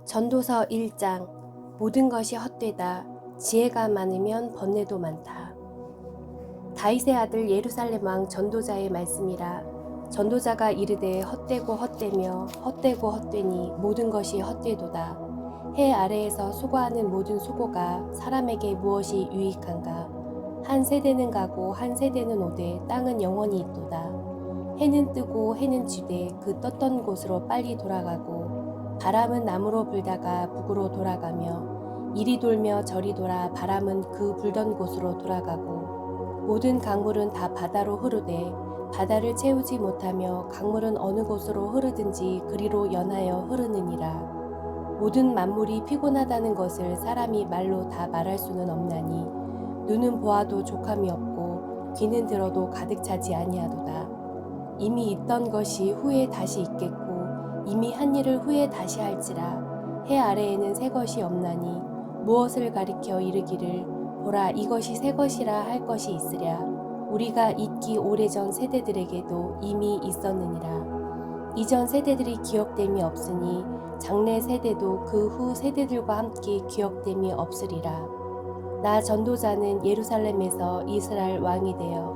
전도서 1장. 모든 것이 헛되다. 지혜가 많으면 번뇌도 많다. 다윗의 아들 예루살렘 왕 전도자의 말씀이라. 전도자가 이르되 헛되고 헛되며 헛되고 헛되니 모든 것이 헛되도다. 해 아래에서 수고하는 모든 수고가 사람에게 무엇이 유익한가. 한 세대는 가고 한 세대는 오되 땅은 영원히 있도다. 해는 뜨고 해는 지되 그 떴던 곳으로 빨리 돌아가고 바람은 남으로 불다가 북으로 돌아가며 이리 돌며 저리 돌아 바람은 그 불던 곳으로 돌아가고 모든 강물은 다 바다로 흐르되 바다를 채우지 못하며 강물은 어느 곳으로 흐르든지 그리로 연하여 흐르느니라. 모든 만물이 피곤하다는 것을 사람이 말로 다 말할 수는 없나니 눈은 보아도 족함이 없고 귀는 들어도 가득 차지 아니하도다. 이미 있던 것이 후에 다시 있겠고 이미 한 일을 후에 다시 할지라. 해 아래에는 새 것이 없나니 무엇을 가리켜 이르기를 보라 이것이 새 것이라 할 것이 있으랴. 우리가 있기 오래전 세대들에게도 이미 있었느니라. 이전 세대들이 기억됨이 없으니 장래 세대도 그 후 세대들과 함께 기억됨이 없으리라. 나 전도자는 예루살렘에서 이스라엘 왕이 되어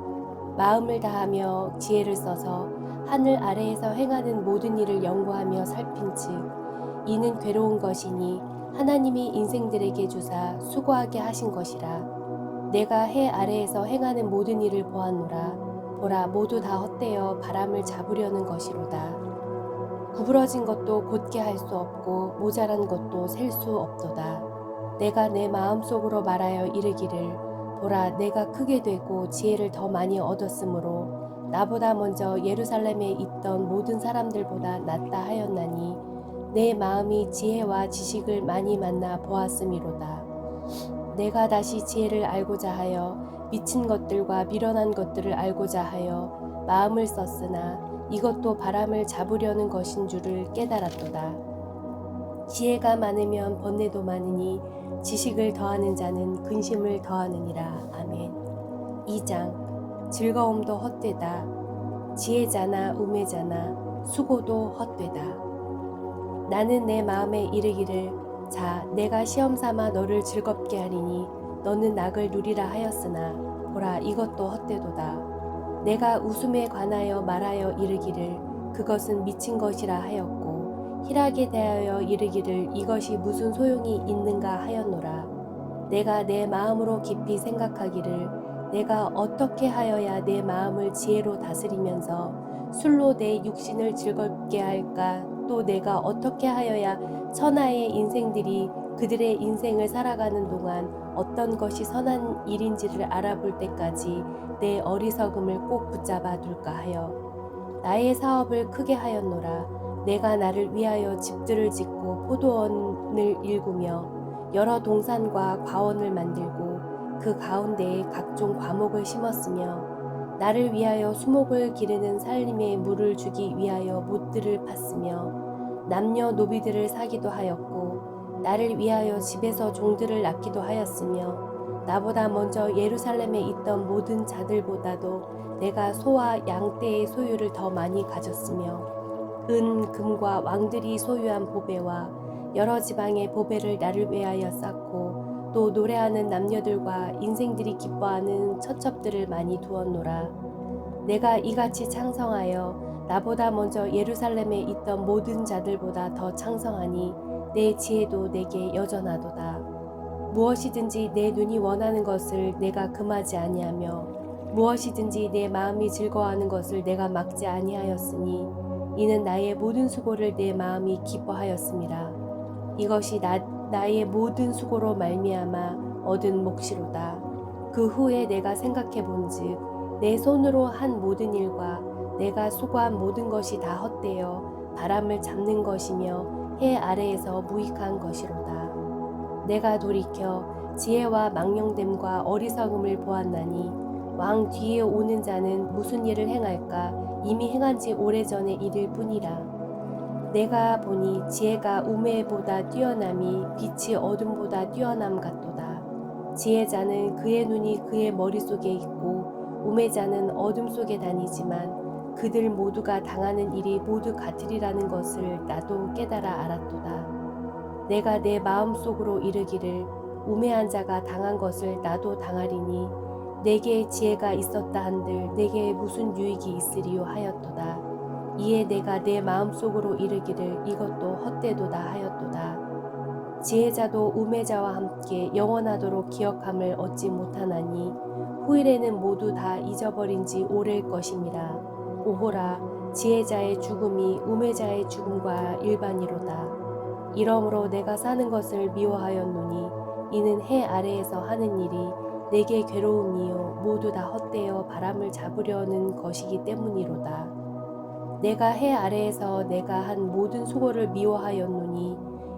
마음을 다하며 지혜를 써서 하늘 아래에서 행하는 모든 일을 연구하며 살핀즉 이는 괴로운 것이니 하나님이 인생들에게 주사 수고하게 하신 것이라. 내가 해 아래에서 행하는 모든 일을 보았노라. 보라 모두 다 헛되어 바람을 잡으려는 것이로다. 구부러진 것도 곧게 할 수 없고 모자란 것도 셀 수 없도다. 내가 내 마음속으로 말하여 이르기를 보라 내가 크게 되고 지혜를 더 많이 얻었으므로 나보다 먼저 예루살렘에 있던 모든 사람들보다 낫다 하였나니 내 마음이 지혜와 지식을 많이 만나 보았음이로다. 내가 다시 지혜를 알고자 하여 미친 것들과 미련한 것들을 알고자 하여 마음을 썼으나 이것도 바람을 잡으려는 것인 줄을 깨달았도다. 지혜가 많으면 번뇌도 많으니 지식을 더하는 자는 근심을 더하느니라. 아멘. 2장. 즐거움도 헛되다. 지혜자나 우매자나 수고도 헛되다. 나는 내 마음에 이르기를 자 내가 시험 삼아 너를 즐겁게 하리니 너는 낙을 누리라 하였으나 보라 이것도 헛되도다. 내가 웃음에 관하여 말하여 이르기를 그것은 미친 것이라 하였고 희락에 대하여 이르기를 이것이 무슨 소용이 있는가 하였노라. 내가 내 마음으로 깊이 생각하기를 내가 어떻게 하여야 내 마음을 지혜로 다스리면서 술로 내 육신을 즐겁게 할까. 또 내가 어떻게 하여야 천하의 인생들이 그들의 인생을 살아가는 동안 어떤 것이 선한 일인지를 알아볼 때까지 내 어리석음을 꼭 붙잡아 둘까 하여 나의 사업을 크게 하였노라. 내가 나를 위하여 집들을 짓고 포도원을 일구며 여러 동산과 과원을 만들고 그 가운데에 각종 과목을 심었으며 나를 위하여 수목을 기르는 살림에 물을 주기 위하여 못들을 팠으며 남녀 노비들을 사기도 하였고 나를 위하여 집에서 종들을 낳기도 하였으며 나보다 먼저 예루살렘에 있던 모든 자들보다도 내가 소와 양떼의 소유를 더 많이 가졌으며 은, 금과 왕들이 소유한 보배와 여러 지방의 보배를 나를 위하여 쌓고 또 노래하는 남녀들과 인생들이 기뻐하는 처첩들을 많이 두었노라. 내가 이같이 창성하여 나보다 먼저 예루살렘에 있던 모든 자들보다 더 창성하니 내 지혜도 내게 여전하도다. 무엇이든지 내 눈이 원하는 것을 내가 금하지 아니하며 무엇이든지 내 마음이 즐거워하는 것을 내가 막지 아니하였으니 이는 나의 모든 수고를 내 마음이 기뻐하였음이라. 이것이 나의 모든 수고로 말미암아 얻은 몫이로다. 그 후에 내가 생각해 본즉 내 손으로 한 모든 일과 내가 수고한 모든 것이 다 헛되어 바람을 잡는 것이며 해 아래에서 무익한 것이로다. 내가 돌이켜 지혜와 망령됨과 어리석음을 보았나니 왕 뒤에 오는 자는 무슨 일을 행할까 이미 행한 지 오래전의 일일 뿐이라. 내가 보니 지혜가 우매보다 뛰어남이 빛이 어둠보다 뛰어남 같도다. 지혜자는 그의 눈이 그의 머릿속에 있고 우매자는 어둠 속에 다니지만 그들 모두가 당하는 일이 모두 같으리라는 것을 나도 깨달아 알았도다. 내가 내 마음속으로 이르기를 우매한 자가 당한 것을 나도 당하리니 내게 지혜가 있었다 한들 내게 무슨 유익이 있으리요 하였도다. 이에 내가 내 마음속으로 이르기를 이것도 헛되도다 하였도다. 지혜자도 우매자와 함께 영원하도록 기억함을 얻지 못하나니 후일에는 모두 다 잊어버린 지 오래일 것임이라. 오호라, 지혜자의 죽음이 우매자의 죽음과 일반이로다. 이러므로 내가 사는 것을 미워하였노니 이는 해 아래에서 하는 일이 내게 괴로움이요 모두 다 헛되어 바람을 잡으려는 것이기 때문이로다. 내가 해 아래에서 내가 한 모든 수고를 미워하였노니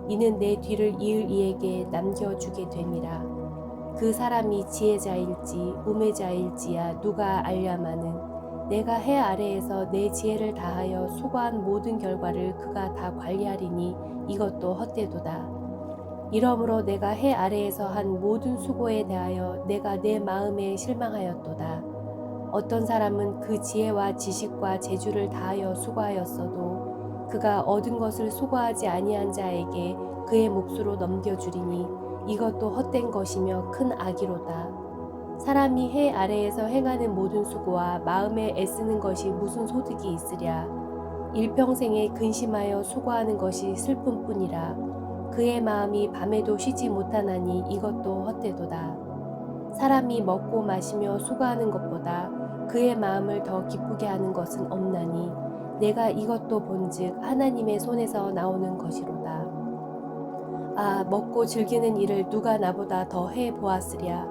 이는 내 뒤를 이을 이에게 남겨주게 됨이라. 그 사람이 지혜자일지 우매자일지야 누가 알랴마는 내가 해 아래에서 내 지혜를 다하여 수고한 모든 결과를 그가 다 관리하리니 이것도 헛되도다. 이러므로 내가 해 아래에서 한 모든 수고에 대하여 내가 내 마음에 실망하였도다. 어떤 사람은 그 지혜와 지식과 재주를 다하여 수고하였어도 그가 얻은 것을 수고하지 아니한 자에게 그의 몫으로 넘겨주리니 이것도 헛된 것이며 큰 악이로다. 사람이 해 아래에서 행하는 모든 수고와 마음에 애쓰는 것이 무슨 소득이 있으랴. 일평생에 근심하여 수고하는 것이 슬픔뿐이라. 그의 마음이 밤에도 쉬지 못하나니 이것도 헛되도다. 사람이 먹고 마시며 수고하는 것보다 그의 마음을 더 기쁘게 하는 것은 없나니 내가 이것도 본즉 하나님의 손에서 나오는 것이로다. 아, 먹고 즐기는 일을 누가 나보다 더 해 보았으랴.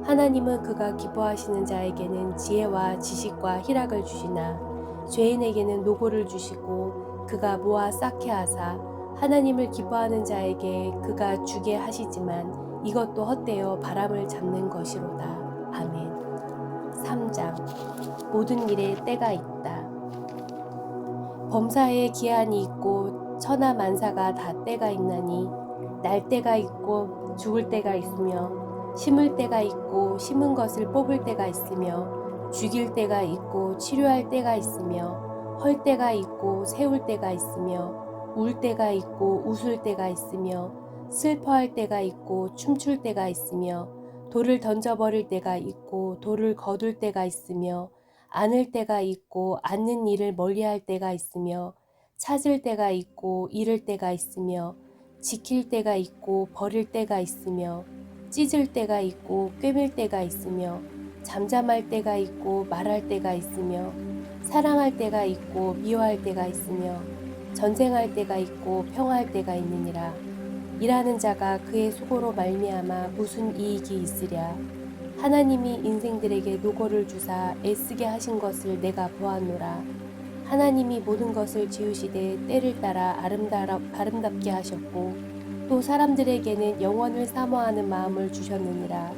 하나님은 그가 기뻐하시는 자에게는 지혜와 지식과 희락을 주시나 죄인에게는 노고를 주시고 그가 모아 쌓게 하사 하나님을 기뻐하는 자에게 그가 주게 하시지만 이것도 헛되어 바람을 잡는 것이로다. 아멘. 3장. 모든 일에 때가 있다. 범사에 기한이 있고 천하 만사가 다 때가 있나니 날 때가 있고 죽을 때가 있으며 심을 때가 있고 심은 것을 뽑을 때가 있으며 죽일 때가 있고 치료할 때가 있으며 헐 때가 있고 세울 때가 있으며 울 때가 있고 웃을 때가 있으며 슬퍼할 때가 있고 춤출 때가 있으며 돌을 던져버릴 때가 있고 돌을 거둘 때가 있으며 안을 때가 있고 앉는 일을 멀리할 때가 있으며 찾을 때가 있고 잃을 때가 있으며 지킬 때가 있고 버릴 때가 있으며 찢을 때가 있고 꿰맬 때가 있으며 잠잠할 때가 있고 말할 때가 있으며 사랑할 때가 있고 미워할 때가 있으며 전쟁할 때가 있고 평화할 때가 있느니라. 일하는 자가 그의 수고로 말미암아 무슨 이익이 있으랴. 하나님이 인생들에게 노고를 주사 애쓰게 하신 것을 내가 보았노라. 하나님이 모든 것을 지으시되 때를 따라 아름답게 하셨고 또 사람들에게는 영원을 사모하는 마음을 주셨느니라.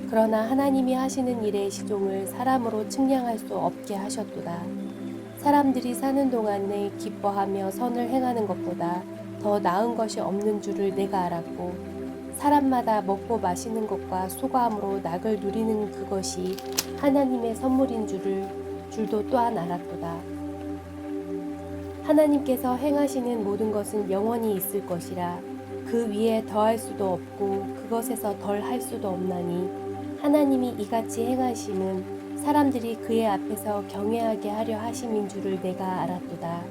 그러나 하나님이 하시는 일의 시종을 사람으로 측량할 수 없게 하셨도다. 사람들이 사는 동안에 기뻐하며 선을 행하는 것보다 더 나은 것이 없는 줄을 내가 알았고 사람마다 먹고 마시는 것과 수고함으로 낙을 누리는 그것이 하나님의 선물인 줄도 또한 알았도다. 하나님께서 행하시는 모든 것은 영원히 있을 것이라. 그 위에 더할 수도 없고 그것에서 덜 할 수도 없나니 하나님이 이같이 행하심은 사람들이 그의 앞에서 경외하게 하려 하심인 줄을 내가 알았도다.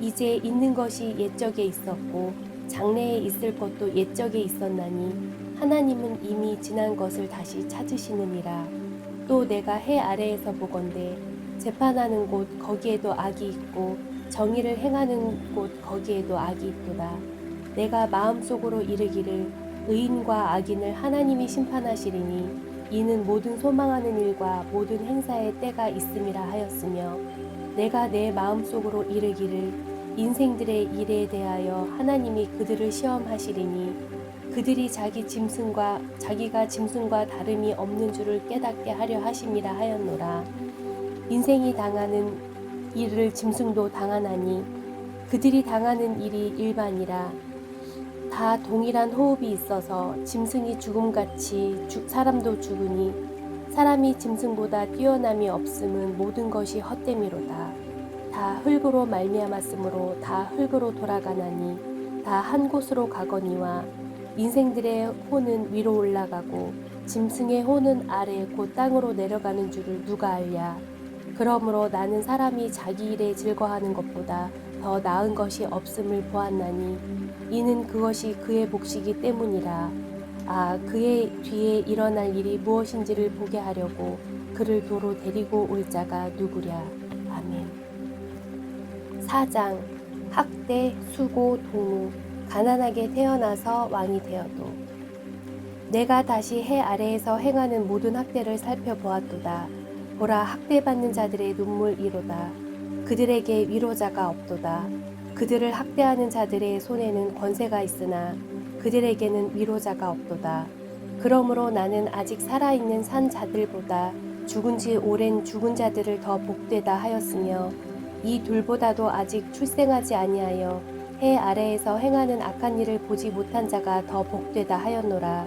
이제 있는 것이 옛적에 있었고 장래에 있을 것도 옛적에 있었나니 하나님은 이미 지난 것을 다시 찾으시느니라. 또 내가 해 아래에서 보건대 재판하는 곳 거기에도 악이 있고 정의를 행하는 곳 거기에도 악이 있도다. 내가 마음속으로 이르기를 의인과 악인을 하나님이 심판하시리니 이는 모든 소망하는 일과 모든 행사의 때가 있음이라 하였으며 내가 내 마음속으로 이르기를 인생들의 일에 대하여 하나님이 그들을 시험하시리니 그들이 자기가 짐승과 다름이 없는 줄을 깨닫게 하려 하심이라 하였노라. 인생이 당하는 일을 짐승도 당하나니 그들이 당하는 일이 일반이라. 다 동일한 호흡이 있어서 짐승이 죽음같이 사람도 죽으니 사람이 짐승보다 뛰어남이 없음은 모든 것이 헛됨이로다. 다 흙으로 말미암았으므로 다 흙으로 돌아가나니 다 한 곳으로 가거니와 인생들의 호는 위로 올라가고 짐승의 호는 아래 곧 땅으로 내려가는 줄을 누가 알랴. 그러므로 나는 사람이 자기 일에 즐거워하는 것보다 더 나은 것이 없음을 보았나니 이는 그것이 그의 몫이기 때문이라. 아, 그의 뒤에 일어날 일이 무엇인지를 보게 하려고 그를 도로 데리고 올 자가 누구랴. 아멘. 4장. 학대, 수고, 동무, 가난하게 태어나서 왕이 되어도. 내가 다시 해 아래에서 행하는 모든 학대를 살펴보았도다. 보라, 학대받는 자들의 눈물이로다. 그들에게 위로자가 없도다. 그들을 학대하는 자들의 손에는 권세가 있으나 그들에게는 위로자가 없도다. 그러므로 나는 아직 살아있는 산 자들보다 죽은 지 오랜 죽은 자들을 더 복되다 하였으며 이 둘보다도 아직 출생하지 아니하여 해 아래에서 행하는 악한 일을 보지 못한 자가 더 복되다 하였노라.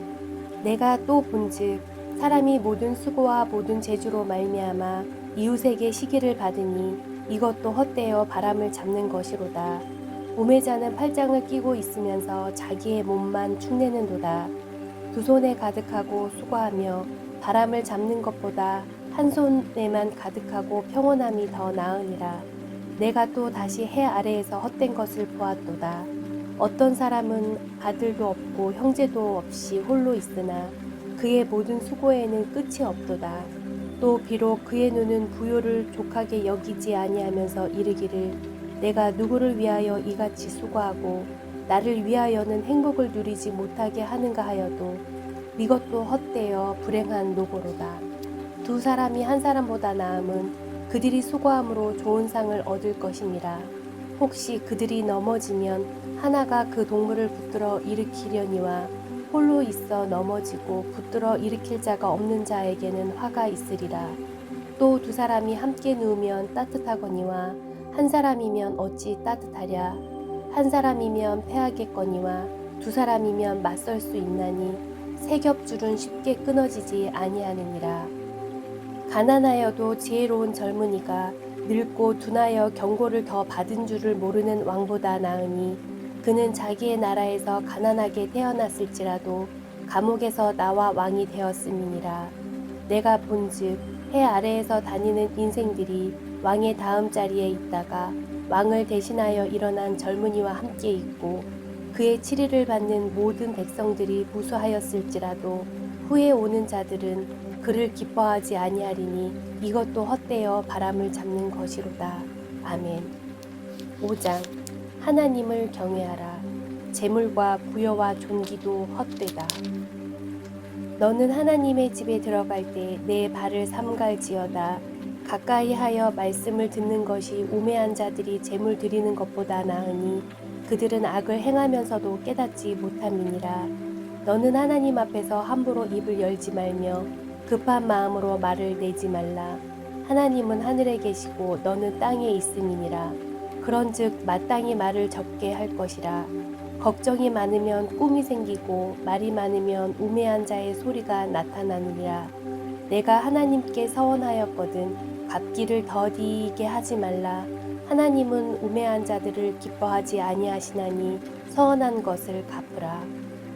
내가 또 본즉 사람이 모든 수고와 모든 재주로 말미암아 이웃에게 시기를 받으니 이것도 헛되어 바람을 잡는 것이로다. 우매자는 팔짱을 끼고 있으면서 자기의 몸만 축내는도다. 두 손에 가득하고 수고하며 바람을 잡는 것보다 한 손에만 가득하고 평온함이 더 나으니라. 내가 또 다시 해 아래에서 헛된 것을 보았도다. 어떤 사람은 아들도 없고 형제도 없이 홀로 있으나 그의 모든 수고에는 끝이 없도다. 또 비록 그의 눈은 부요를 족하게 여기지 아니하면서 이르기를 내가 누구를 위하여 이같이 수고하고 나를 위하여는 행복을 누리지 못하게 하는가 하여도 이것도 헛되어 불행한 노고로다. 두 사람이 한 사람보다 나음은 그들이 수고함으로 좋은 상을 얻을 것이니라. 혹시 그들이 넘어지면 하나가 그 동물을 붙들어 일으키려니와 홀로 있어 넘어지고 붙들어 일으킬 자가 없는 자에게는 화가 있으리라. 또 두 사람이 함께 누우면 따뜻하거니와 한 사람이면 어찌 따뜻하랴. 한 사람이면 패하겠거니와 두 사람이면 맞설 수 있나니 세 겹줄은 쉽게 끊어지지 아니하느니라. 가난하여도 지혜로운 젊은이가 늙고 둔하여 경고를 더 받은 줄을 모르는 왕보다 나으니 그는 자기의 나라에서 가난하게 태어났을지라도 감옥에서 나와 왕이 되었음이니라. 내가 본즉 해 아래에서 다니는 인생들이 왕의 다음 자리에 있다가 왕을 대신하여 일어난 젊은이와 함께 있고 그의 치리를 받는 모든 백성들이 무수하였을지라도 후에 오는 자들은 그를 기뻐하지 아니하리니 이것도 헛되어 바람을 잡는 것이로다. 아멘. 5장. 하나님을 경외하라. 재물과 부여와 존귀도 헛되다. 너는 하나님의 집에 들어갈 때 내 발을 삼갈지어다. 가까이 하여 말씀을 듣는 것이 우매한 자들이 재물 드리는 것보다 나으니 그들은 악을 행하면서도 깨닫지 못함이니라. 너는 하나님 앞에서 함부로 입을 열지 말며 급한 마음으로 말을 내지 말라. 하나님은 하늘에 계시고 너는 땅에 있음이니라. 그런즉 마땅히 말을 적게 할 것이라. 걱정이 많으면 꿈이 생기고 말이 많으면 우매한 자의 소리가 나타나느니라. 내가 하나님께 서원하였거든 갚기를 더디게 하지 말라. 하나님은 우매한 자들을 기뻐하지 아니하시나니 서원한 것을 갚으라.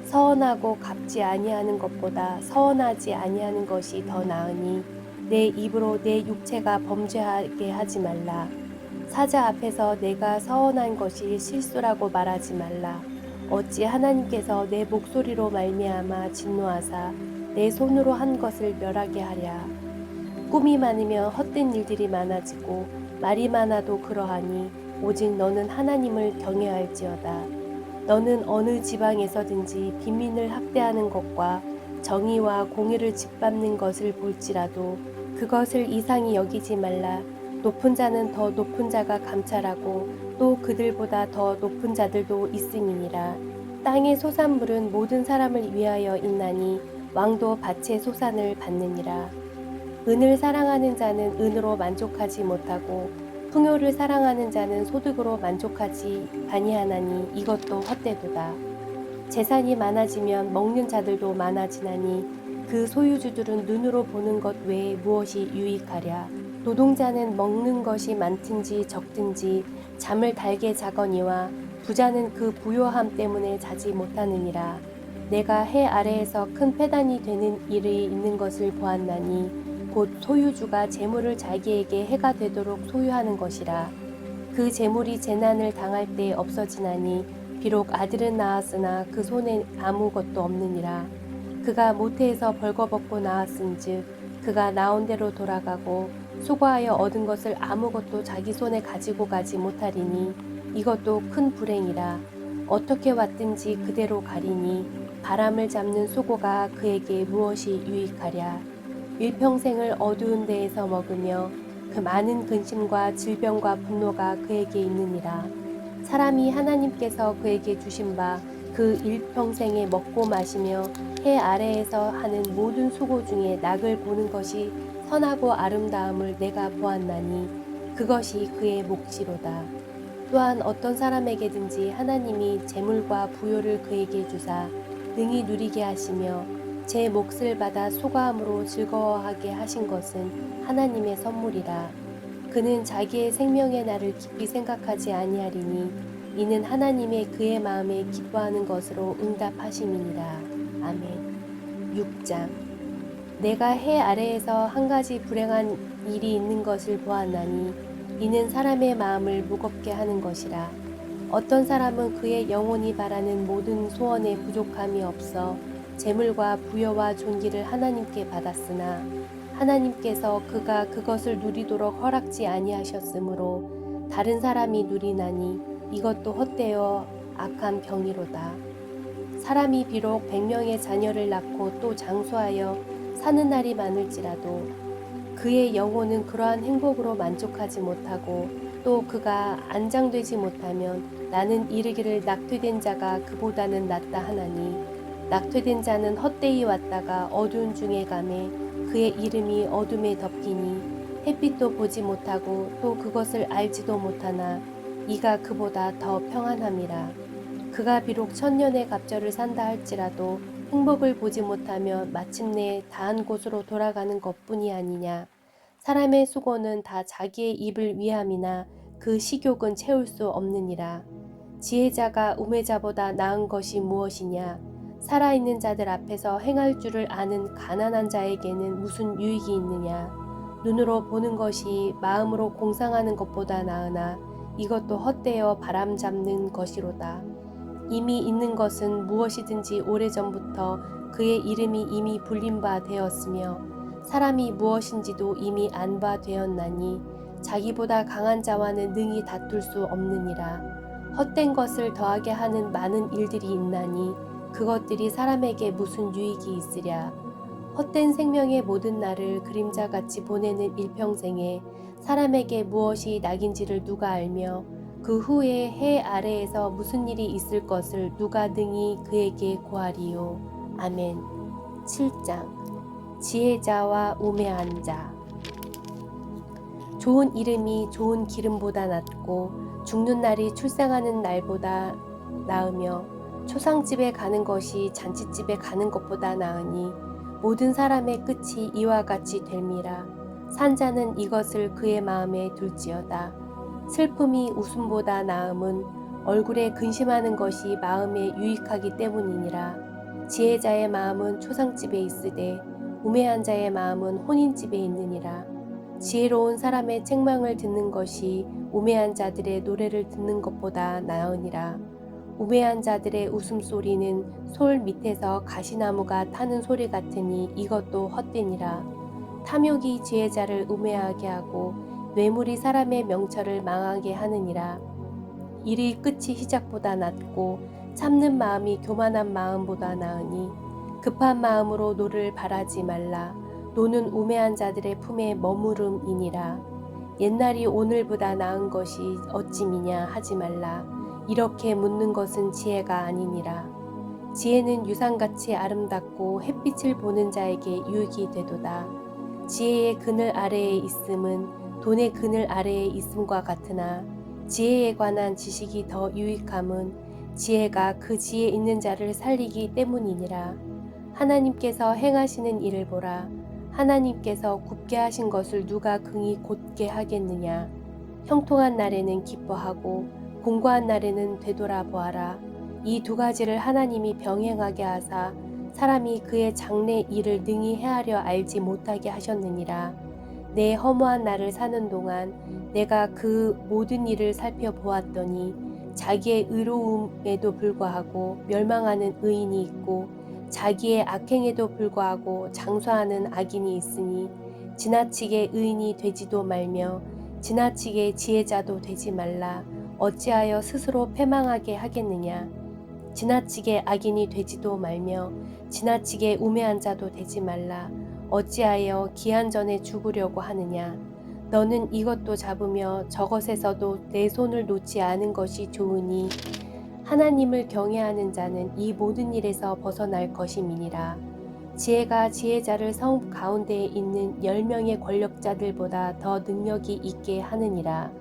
서원하고 갚지 아니하는 것보다 서원하지 아니하는 것이 더 나으니 내 입으로 내 육체가 범죄하게 하지 말라. 사자 앞에서 내가 서원한 것이 실수라고 말하지 말라. 어찌 하나님께서 내 목소리로 말미암아 진노하사 내 손으로 한 것을 멸하게 하랴. 꿈이 많으면 헛된 일들이 많아지고 말이 많아도 그러하니 오직 너는 하나님을 경외할지어다. 너는 어느 지방에서든지 빈민을 학대하는 것과 정의와 공의를 짓밟는 것을 볼지라도 그것을 이상히 여기지 말라. 높은 자는 더 높은 자가 감찰하고 또 그들보다 더 높은 자들도 있음이니라. 땅의 소산물은 모든 사람을 위하여 있나니 왕도 밭의 소산을 받느니라. 은을 사랑하는 자는 은으로 만족하지 못하고 풍요를 사랑하는 자는 소득으로 만족하지 아니하나니 이것도 헛되도다. 재산이 많아지면 먹는 자들도 많아지나니 그 소유주들은 눈으로 보는 것 외에 무엇이 유익하랴. 노동자는 먹는 것이 많든지 적든지 잠을 달게 자거니와 부자는 그 부요함 때문에 자지 못하느니라. 내가 해 아래에서 큰 패단이 되는 일이 있는 것을 보았나니 곧 소유주가 재물을 자기에게 해가 되도록 소유하는 것이라. 그 재물이 재난을 당할 때 없어지나니 비록 아들은 낳았으나 그 손에 아무것도 없느니라. 그가 모태에서 벌거벗고 나왔은즉 그가 나온 대로 돌아가고 수고하여 얻은 것을 아무것도 자기 손에 가지고 가지 못하리니 이것도 큰 불행이라. 어떻게 왔든지 그대로 가리니 바람을 잡는 수고가 그에게 무엇이 유익하랴. 일평생을 어두운 데에서 먹으며 그 많은 근심과 질병과 분노가 그에게 있느니라. 사람이 하나님께서 그에게 주신 바 그 일평생에 먹고 마시며 해 아래에서 하는 모든 수고 중에 낙을 보는 것이 선하고 아름다움을 내가 보았나니 그것이 그의 몫이로다. 또한 어떤 사람에게든지 하나님이 재물과 부요를 그에게 주사 능히 누리게 하시며 제 몫을 받아 수고함으로 즐거워하게 하신 것은 하나님의 선물이라. 그는 자기의 생명의 날을 깊이 생각하지 아니하리니 이는 하나님의 그의 마음에 기뻐하는 것으로 응답하심이니라. 아멘. 6장. 내가 해 아래에서 한 가지 불행한 일이 있는 것을 보았나니 이는 사람의 마음을 무겁게 하는 것이라. 어떤 사람은 그의 영혼이 바라는 모든 소원에 부족함이 없어 재물과 부여와 존귀를 하나님께 받았으나 하나님께서 그가 그것을 누리도록 허락지 아니하셨으므로 다른 사람이 누리나니 이것도 헛되어 악한 병이로다. 사람이 비록 100명의 자녀를 낳고 또 장수하여 사는 날이 많을지라도 그의 영혼은 그러한 행복으로 만족하지 못하고 또 그가 안장되지 못하면 나는 이르기를 낙퇴된 자가 그보다는 낫다 하나니 낙퇴된 자는 헛되이 왔다가 어두운 중에 가매 그의 이름이 어둠에 덮이니 햇빛도 보지 못하고 또 그것을 알지도 못하나 이가 그보다 더 평안함이라. 그가 비록 천년의 갑절을 산다 할지라도 행복을 보지 못하며 마침내 다한 곳으로 돌아가는 것뿐이 아니냐. 사람의 수고는 다 자기의 입을 위함이나 그 식욕은 채울 수 없느니라. 지혜자가 우매자보다 나은 것이 무엇이냐. 살아있는 자들 앞에서 행할 줄을 아는 가난한 자에게는 무슨 유익이 있느냐. 눈으로 보는 것이 마음으로 공상하는 것보다 나으나 이것도 헛되어 바람 잡는 것이로다. 이미 있는 것은 무엇이든지 오래전부터 그의 이름이 이미 불린 바 되었으며 사람이 무엇인지도 이미 안 바 되었나니 자기보다 강한 자와는 능히 다툴 수 없느니라. 헛된 것을 더하게 하는 많은 일들이 있나니 그것들이 사람에게 무슨 유익이 있으랴. 헛된 생명의 모든 날을 그림자같이 보내는 일평생에 사람에게 무엇이 낙인지를 누가 알며 그 후에 해 아래에서 무슨 일이 있을 것을 누가 능히 그에게 고하리요. 아멘. 7장. 지혜자와 우매한 자. 좋은 이름이 좋은 기름보다 낫고 죽는 날이 출생하는 날보다 나으며 초상집에 가는 것이 잔치집에 가는 것보다 나으니 모든 사람의 끝이 이와 같이 됨이라. 산자는 이것을 그의 마음에 둘지어다. 슬픔이 웃음보다 나음은 얼굴에 근심하는 것이 마음에 유익하기 때문이니라. 지혜자의 마음은 초상집에 있으되 우매한 자의 마음은 혼인집에 있느니라. 지혜로운 사람의 책망을 듣는 것이 우매한 자들의 노래를 듣는 것보다 나으니라. 우매한 자들의 웃음소리는 솔 밑에서 가시나무가 타는 소리 같으니 이것도 헛되니라. 탐욕이 지혜자를 우매하게 하고 뇌물이 사람의 명철을 망하게 하느니라. 일의 끝이 시작보다 낫고 참는 마음이 교만한 마음보다 나으니 급한 마음으로 노를 바라지 말라. 노는 우매한 자들의 품에 머무름이니라. 옛날이 오늘보다 나은 것이 어찌미냐 하지 말라. 이렇게 묻는 것은 지혜가 아니니라. 지혜는 유상같이 아름답고 햇빛을 보는 자에게 유익이 되도다. 지혜의 그늘 아래에 있음은 돈의 그늘 아래에 있음과 같으나 지혜에 관한 지식이 더 유익함은 지혜가 그 지혜 있는 자를 살리기 때문이니라. 하나님께서 행하시는 일을 보라. 하나님께서 굽게 하신 것을 누가 긍이 곧게 하겠느냐. 형통한 날에는 기뻐하고 공고한 날에는 되돌아보아라. 이 두 가지를 하나님이 병행하게 하사 사람이 그의 장래 일을 능히 헤아려 알지 못하게 하셨느니라. 내 허무한 날을 사는 동안 내가 그 모든 일을 살펴보았더니 자기의 의로움에도 불구하고 멸망하는 의인이 있고 자기의 악행에도 불구하고 장수하는 악인이 있으니 지나치게 의인이 되지도 말며 지나치게 지혜자도 되지 말라. 어찌하여 스스로 패망하게 하겠느냐. 지나치게 악인이 되지도 말며 지나치게 우매한 자도 되지 말라. 어찌하여 기한 전에 죽으려고 하느냐. 너는 이것도 잡으며 저것에서도 내 손을 놓지 않은 것이 좋으니 하나님을 경외하는 자는 이 모든 일에서 벗어날 것임이니라. 지혜가 지혜자를 성 가운데에 있는 10명의 권력자들보다 더 능력이 있게 하느니라.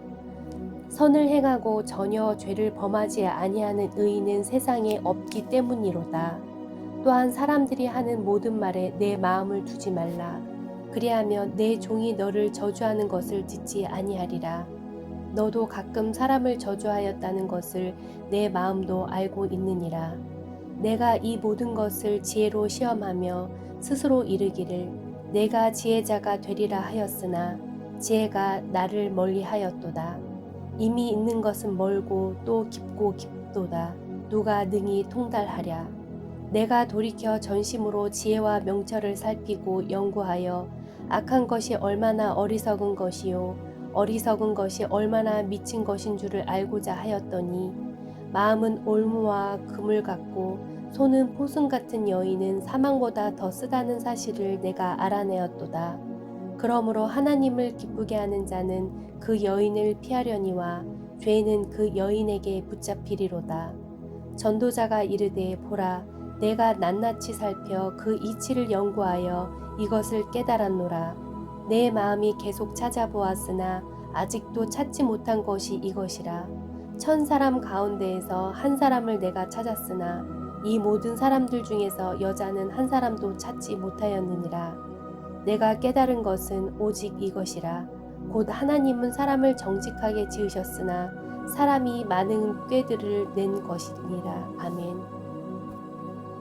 선을 행하고 전혀 죄를 범하지 아니하는 의인은 세상에 없기 때문이로다. 또한 사람들이 하는 모든 말에 내 마음을 두지 말라. 그리하면 내 종이 너를 저주하는 것을 듣지 아니하리라. 너도 가끔 사람을 저주하였다는 것을 내 마음도 알고 있느니라. 내가 이 모든 것을 지혜로 시험하며 스스로 이르기를 내가 지혜자가 되리라 하였으나 지혜가 나를 멀리하였도다. 이미 있는 것은 멀고 또 깊고 깊도다. 누가 능히 통달하랴. 내가 돌이켜 전심으로 지혜와 명철을 살피고 연구하여 악한 것이 얼마나 어리석은 것이요 어리석은 것이 얼마나 미친 것인 줄을 알고자 하였더니 마음은 올무와 그물 같고 손은 포승 같은 여인은 사망보다 더 쓰다는 사실을 내가 알아내었도다. 그러므로 하나님을 기쁘게 하는 자는 그 여인을 피하려니와 죄는 그 여인에게 붙잡히리로다. 전도자가 이르되 보라 내가 낱낱이 살펴 그 이치를 연구하여 이것을 깨달았노라. 내 마음이 계속 찾아보았으나 아직도 찾지 못한 것이 이것이라. 1000사람 가운데에서 한 사람을 내가 찾았으나 이 모든 사람들 중에서 여자는 한 사람도 찾지 못하였느니라. 내가 깨달은 것은 오직 이것이라. 곧 하나님은 사람을 정직하게 지으셨으나 사람이 많은 꾀들을 낸 것이니라. 아멘.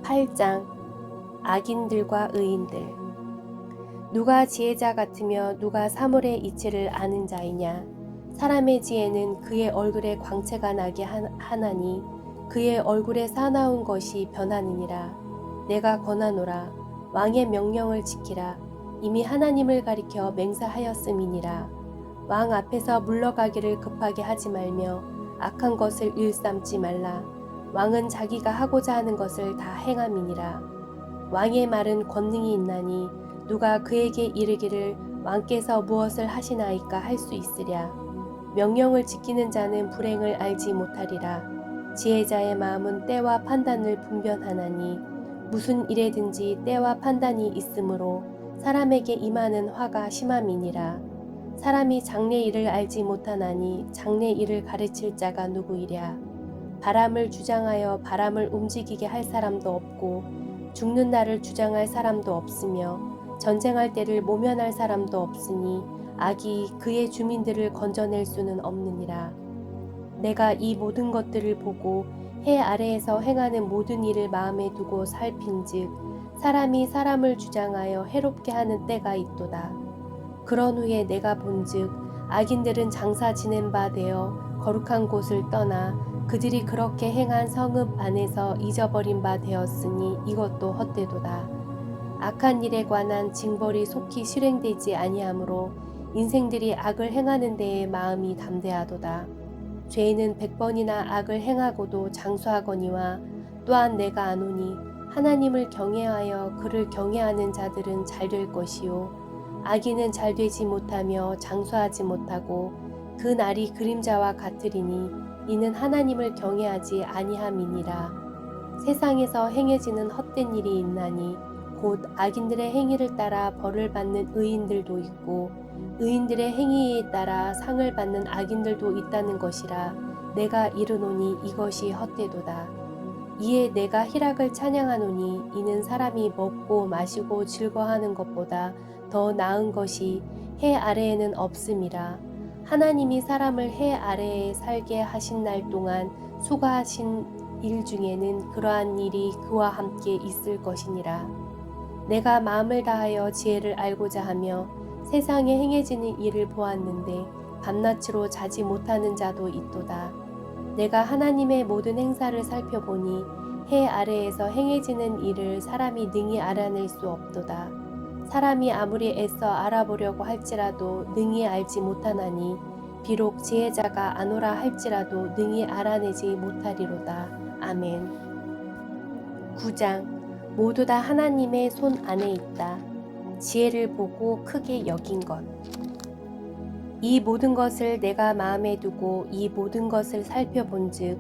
8장 악인들과 의인들. 누가 지혜자 같으며 누가 사물의 이치를 아는 자이냐. 사람의 지혜는 그의 얼굴에 광채가 나게 하나니 그의 얼굴에 사나운 것이 변하느니라. 내가 권하노라. 왕의 명령을 지키라. 이미 하나님을 가리켜 맹세하였음이니라. 왕 앞에서 물러가기를 급하게 하지 말며 악한 것을 일삼지 말라. 왕은 자기가 하고자 하는 것을 다 행함이니라. 왕의 말은 권능이 있나니 누가 그에게 이르기를 왕께서 무엇을 하시나이까 할 수 있으랴. 명령을 지키는 자는 불행을 알지 못하리라. 지혜자의 마음은 때와 판단을 분별하나니 무슨 일에든지 때와 판단이 있으므로 사람에게 임하는 화가 심함이니라. 사람이 장래 일을 알지 못하나니 장래 일을 가르칠 자가 누구이랴. 바람을 주장하여 바람을 움직이게 할 사람도 없고 죽는 날을 주장할 사람도 없으며 전쟁할 때를 모면할 사람도 없으니 악이 그의 주민들을 건져낼 수는 없느니라. 내가 이 모든 것들을 보고 해 아래에서 행하는 모든 일을 마음에 두고 살핀즉 사람이 사람을 주장하여 해롭게 하는 때가 있도다. 그런 후에 내가 본즉 악인들은 장사 지낸 바 되어 거룩한 곳을 떠나 그들이 그렇게 행한 성읍 안에서 잊어버린 바 되었으니 이것도 헛되도다. 악한 일에 관한 징벌이 속히 실행되지 아니하므로 인생들이 악을 행하는 데에 마음이 담대하도다. 죄인은 100번이나 악을 행하고도 장수하거니와 또한 내가 아노니 하나님을 경외하여 그를 경외하는 자들은 잘 될 것이요 악인은 잘 되지 못하며 장수하지 못하고 그 날이 그림자와 같으리니 이는 하나님을 경외하지 아니함이니라. 세상에서 행해지는 헛된 일이 있나니 곧 악인들의 행위를 따라 벌을 받는 의인들도 있고 의인들의 행위에 따라 상을 받는 악인들도 있다는 것이라. 내가 이르노니 이것이 헛되도다. 이에 내가 희락을 찬양하노니 이는 사람이 먹고 마시고 즐거워하는 것보다 더 나은 것이 해 아래에는 없음이라. 하나님이 사람을 해 아래에 살게 하신 날 동안 수고하신 일 중에는 그러한 일이 그와 함께 있을 것이니라. 내가 마음을 다하여 지혜를 알고자 하며 세상에 행해지는 일을 보았는데 밤낮으로 자지 못하는 자도 있도다. 내가 하나님의 모든 행사를 살펴보니 해 아래에서 행해지는 일을 사람이 능히 알아낼 수 없도다. 사람이 아무리 애써 알아보려고 할지라도 능히 알지 못하나니 비록 지혜자가 아노라 할지라도 능히 알아내지 못하리로다. 아멘. 9장. 모두 다 하나님의 손 안에 있다. 지혜를 보고 크게 여긴 것. 이 모든 것을 내가 마음에 두고 이 모든 것을 살펴본즉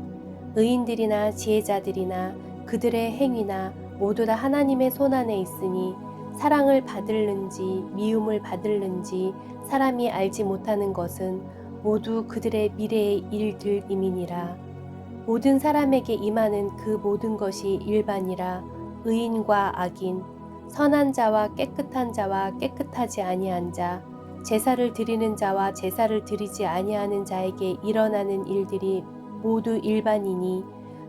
의인들이나 지혜자들이나 그들의 행위나 모두 다 하나님의 손 안에 있으니 사랑을 받을는지 미움을 받을는지 사람이 알지 못하는 것은 모두 그들의 미래의 일들임이니라. 모든 사람에게 임하는 그 모든 것이 일반이라. 의인과 악인, 선한 자와 깨끗한 자와 깨끗하지 아니한 자, 제사를 드리는 자와 제사를 드리지 아니하는 자에게 일어나는 일들이 모두 일반이니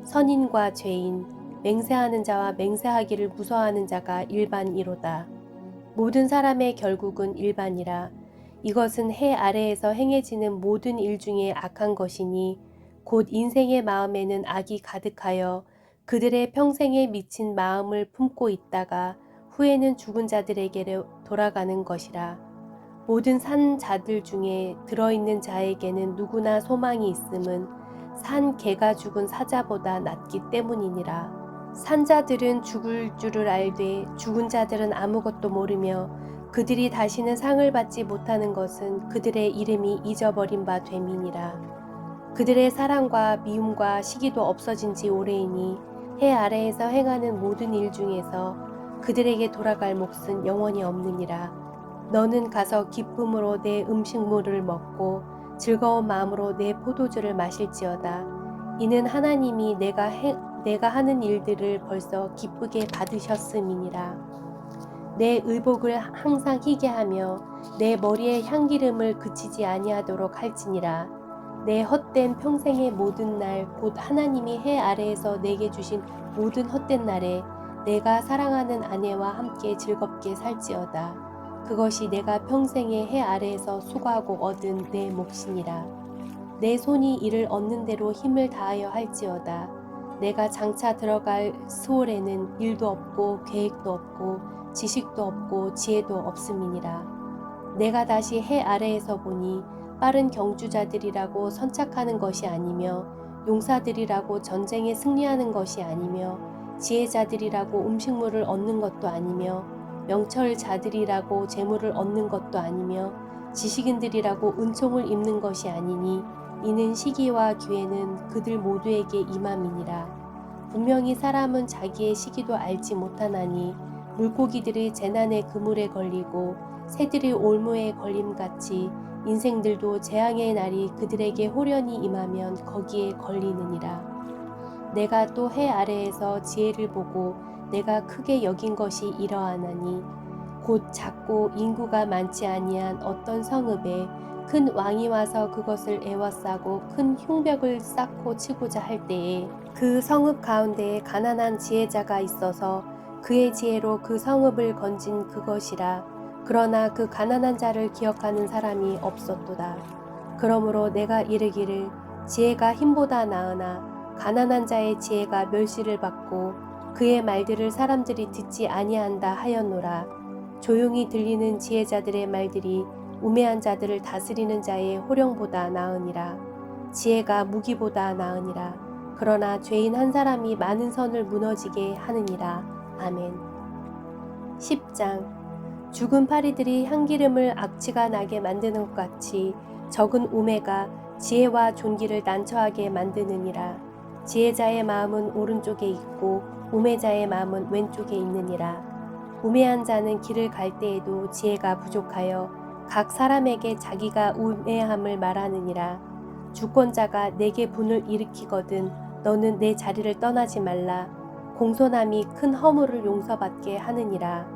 선인과 죄인, 맹세하는 자와 맹세하기를 무서워하는 자가 일반이로다. 모든 사람의 결국은 일반이라. 이것은 해 아래에서 행해지는 모든 일 중에 악한 것이니 곧 인생의 마음에는 악이 가득하여 그들의 평생에 미친 마음을 품고 있다가 후에는 죽은 자들에게로 돌아가는 것이라. 모든 산 자들 중에 들어있는 자에게는 누구나 소망이 있음은 산 개가 죽은 사자보다 낫기 때문이니라. 산자들은 죽을 줄을 알되 죽은 자들은 아무것도 모르며 그들이 다시는 상을 받지 못하는 것은 그들의 이름이 잊어버린 바 됨이니라. 그들의 사랑과 미움과 시기도 없어진 지 오래이니 해 아래에서 행하는 모든 일 중에서 그들에게 돌아갈 몫은 영원히 없느니라. 너는 가서 기쁨으로 내 음식물을 먹고 즐거운 마음으로 내 포도주를 마실지어다. 이는 하나님이 내가 하는 일들을 벌써 기쁘게 받으셨음이니라. 내 의복을 항상 희게 하며 내 머리에 향기름을 그치지 아니하도록 할지니라. 내 헛된 평생의 모든 날 곧 하나님이 해 아래에서 내게 주신 모든 헛된 날에 내가 사랑하는 아내와 함께 즐겁게 살지어다. 그것이 내가 평생에 해 아래에서 수고하고 얻은 내 몫이니라. 내 손이 이를 얻는 대로 힘을 다하여 할지어다. 내가 장차 들어갈 스올에는 일도 없고 계획도 없고 지식도 없고 지혜도 없음이니라. 내가 다시 해 아래에서 보니 빠른 경주자들이라고 선착하는 것이 아니며 용사들이라고 전쟁에 승리하는 것이 아니며 지혜자들이라고 음식물을 얻는 것도 아니며 명철자들이라고 재물을 얻는 것도 아니며 지식인들이라고 은총을 입는 것이 아니니 이는 시기와 기회는 그들 모두에게 임함이니라. 분명히 사람은 자기의 시기도 알지 못하나니 물고기들이 재난의 그물에 걸리고 새들이 올무에 걸림같이 인생들도 재앙의 날이 그들에게 호련히 임하면 거기에 걸리느니라. 내가 또 해 아래에서 지혜를 보고 내가 크게 여긴 것이 이러하나니 곧 작고 인구가 많지 아니한 어떤 성읍에 큰 왕이 와서 그것을 에워싸고 큰 흉벽을 쌓고 치고자 할 때에 그 성읍 가운데에 가난한 지혜자가 있어서 그의 지혜로 그 성읍을 건진 그것이라. 그러나 그 가난한 자를 기억하는 사람이 없었도다. 그러므로 내가 이르기를 지혜가 힘보다 나으나 가난한 자의 지혜가 멸시를 받고 그의 말들을 사람들이 듣지 아니한다 하였노라. 조용히 들리는 지혜자들의 말들이 우매한 자들을 다스리는 자의 호령보다 나으니라. 지혜가 무기보다 나으니라. 그러나 죄인 한 사람이 많은 선을 무너지게 하느니라. 아멘. 10장. 죽은 파리들이 향기름을 악취가 나게 만드는 것 같이 적은 우매가 지혜와 존귀를 난처하게 만드느니라. 지혜자의 마음은 오른쪽에 있고 우매자의 마음은 왼쪽에 있느니라. 우매한 자는 길을 갈 때에도 지혜가 부족하여 각 사람에게 자기가 우매함을 말하느니라. 주권자가 내게 분을 일으키거든 너는 내 자리를 떠나지 말라. 공손함이 큰 허물을 용서받게 하느니라.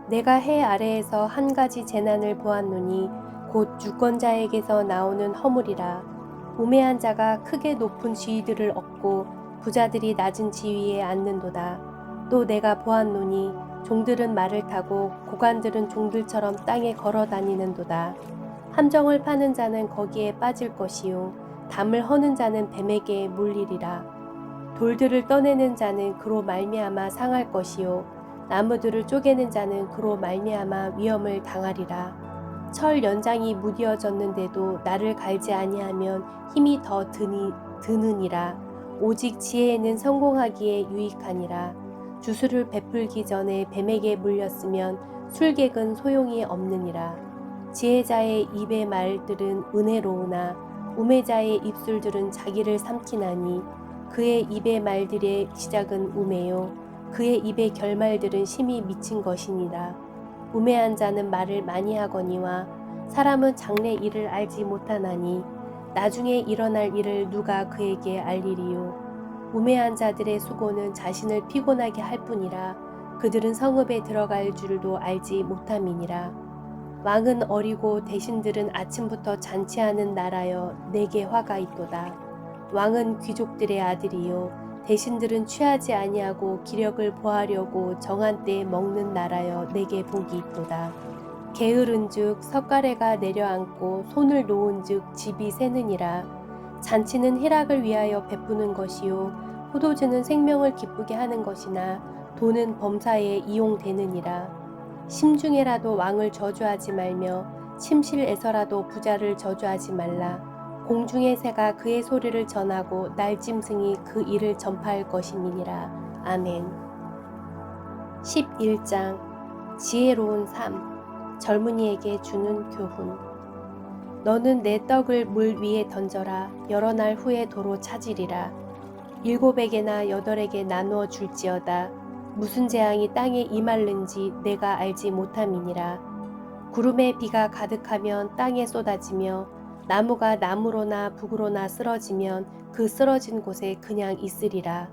내가 해 아래에서 한 가지 재난을 보았노니 곧 주권자에게서 나오는 허물이라. 우매한 자가 크게 높은 지위들을 얻고 부자들이 낮은 지위에 앉는도다. 또 내가 보았노니 종들은 말을 타고 고관들은 종들처럼 땅에 걸어 다니는도다. 함정을 파는 자는 거기에 빠질 것이요 담을 허는 자는 뱀에게 물리리라. 돌들을 떠내는 자는 그로 말미암아 상할 것이요 나무들을 쪼개는 자는 그로 말미암아 위험을 당하리라. 철 연장이 무디어졌는데도 나를 갈지 아니하면 힘이 더 드느니라. 오직 지혜에는 성공하기에 유익하니라. 주술을 베풀기 전에 뱀에게 물렸으면 술객은 소용이 없느니라. 지혜자의 입의 말들은 은혜로우나 우매자의 입술들은 자기를 삼키나니 그의 입의 말들의 시작은 우매요 그의 입의 결말들은 심히 미친 것이니라. 우매한 자는 말을 많이 하거니와 사람은 장래 일을 알지 못하나니 나중에 일어날 일을 누가 그에게 알리리요. 우매한 자들의 수고는 자신을 피곤하게 할 뿐이라 그들은 성읍에 들어갈 줄도 알지 못함이니라. 왕은 어리고 대신들은 아침부터 잔치하는 나라여 내게 화가 있도다. 왕은 귀족들의 아들이요 대신들은 취하지 아니하고 기력을 보하려고 정한 때에 먹는 나라여 내게 복이 있도다. 게으른즉 석가래가 내려앉고 손을 놓은즉 집이 새느니라. 잔치는 희락을 위하여 베푸는 것이요 포도주는 생명을 기쁘게 하는 것이나 돈은 범사에 이용되느니라. 심중에라도 왕을 저주하지 말며 침실에서라도 부자를 저주하지 말라. 공중의 새가 그의 소리를 전하고 날짐승이 그 일을 전파할 것임이니라. 아멘. 11장 지혜로운 삶 젊은이에게 주는 교훈. 너는 내 떡을 물 위에 던져라. 여러 날 후에 도로 찾으리라. 7에게나 8에게 나누어 줄지어다. 무슨 재앙이 땅에 임할는지 내가 알지 못함이니라. 구름에 비가 가득하면 땅에 쏟아지며 나무가 나무로나 북으로나 쓰러지면 그 쓰러진 곳에 그냥 있으리라.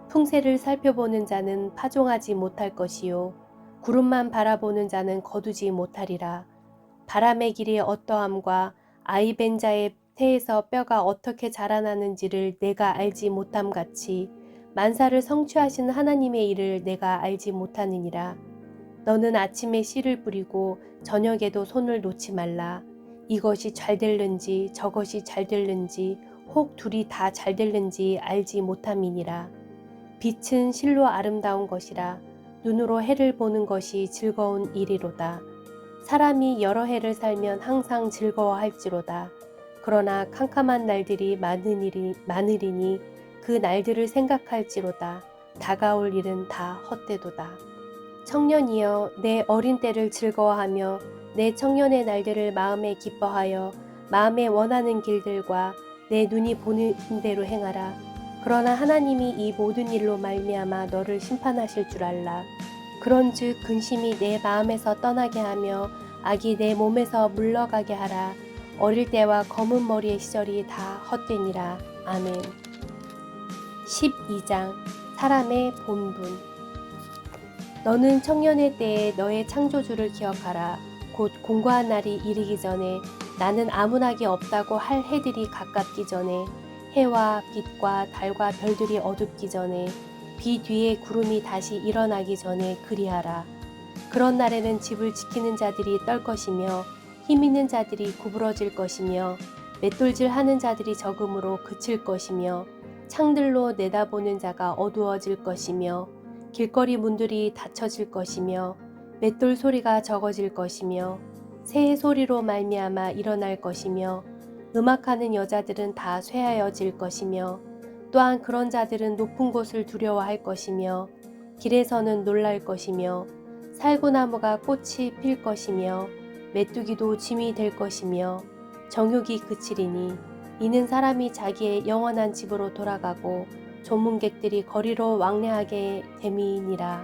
풍새를 살펴보는 자는 파종하지 못할 것이요 구름만 바라보는 자는 거두지 못하리라. 바람의 길이 어떠함과 아이벤 자의 태에서 뼈가 어떻게 자라나는지를 내가 알지 못함 같이 만사를 성취하신 하나님의 일을 내가 알지 못하느니라. 너는 아침에 씨를 뿌리고 저녁에도 손을 놓지 말라. 이것이 잘 될는지 저것이 잘 될는지 혹 둘이 다 잘 될는지 알지 못함이니라. 빛은 실로 아름다운 것이라. 눈으로 해를 보는 것이 즐거운 일이로다. 사람이 여러 해를 살면 항상 즐거워할지로다. 그러나 캄캄한 날들이 많으리니 그 날들을 생각할지로다. 다가올 일은 다 헛되도다. 청년이여 내 어린 때를 즐거워하며 내 청년의 날들을 마음에 기뻐하여 마음에 원하는 길들과 내 눈이 보는 대로 행하라. 그러나 하나님이 이 모든 일로 말미암아 너를 심판하실 줄 알라. 그런즉 근심이 내 마음에서 떠나게 하며 악이 내 몸에서 물러가게 하라. 어릴 때와 검은 머리의 시절이 다 헛되니라. 아멘. 12장 사람의 본분. 너는 청년의 때에 너의 창조주를 기억하라. 곧 공고한 날이 이르기 전에 나는 아문하게 없다고 할 해들이 가깝기 전에 해와 빛과 달과 별들이 어둡기 전에 비 뒤에 구름이 다시 일어나기 전에 그리하라. 그런 날에는 집을 지키는 자들이 떨 것이며 힘 있는 자들이 구부러질 것이며 맷돌질 하는 자들이 적음으로 그칠 것이며 창들로 내다보는 자가 어두워질 것이며 길거리 문들이 닫혀질 것이며 맷돌 소리가 적어질 것이며 새의 소리로 말미암아 일어날 것이며 음악하는 여자들은 다 쇠하여질 것이며 또한 그런 자들은 높은 곳을 두려워할 것이며 길에서는 놀랄 것이며 살구나무가 꽃이 필 것이며 메뚜기도 짐이 될 것이며 정욕이 그치리니 이는 사람이 자기의 영원한 집으로 돌아가고 조문객들이 거리로 왕래하게 됨이니라.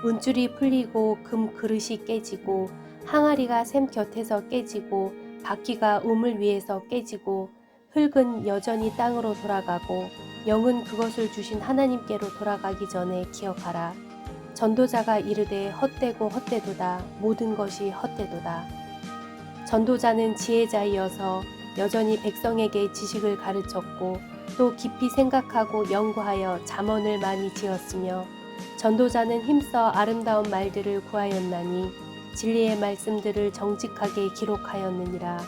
은줄이 풀리고 금 그릇이 깨지고 항아리가 샘 곁에서 깨지고 바퀴가 우물 위에서 깨지고 흙은 여전히 땅으로 돌아가고 영은 그것을 주신 하나님께로 돌아가기 전에 기억하라. 전도자가 이르되 헛되고 헛되도다. 모든 것이 헛되도다. 전도자는 지혜자이어서 여전히 백성에게 지식을 가르쳤고 또 깊이 생각하고 연구하여 잠언을 많이 지었으며 전도자는 힘써 아름다운 말들을 구하였나니 진리의 말씀들을 정직하게 기록하였느니라.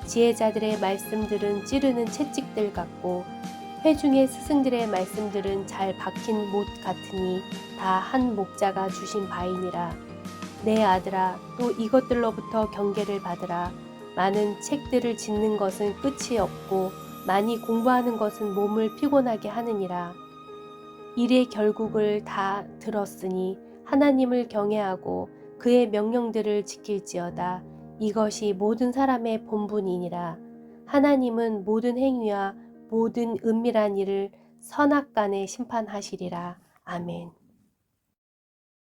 지혜자들의 말씀들은 찌르는 채찍들 같고 회중의 스승들의 말씀들은 잘 박힌 못 같으니 다 한 목자가 주신 바이니라. 내 아들아, 또 이것들로부터 경계를 받으라. 많은 책들을 짓는 것은 끝이 없고 많이 공부하는 것은 몸을 피곤하게 하느니라. 일의 결국을 다 들었으니 하나님을 경외하고 그의 명령들을 지킬지어다. 이것이 모든 사람의 본분이니라. 하나님은 모든 행위와 모든 은밀한 일을 선악간에 심판하시리라. 아멘.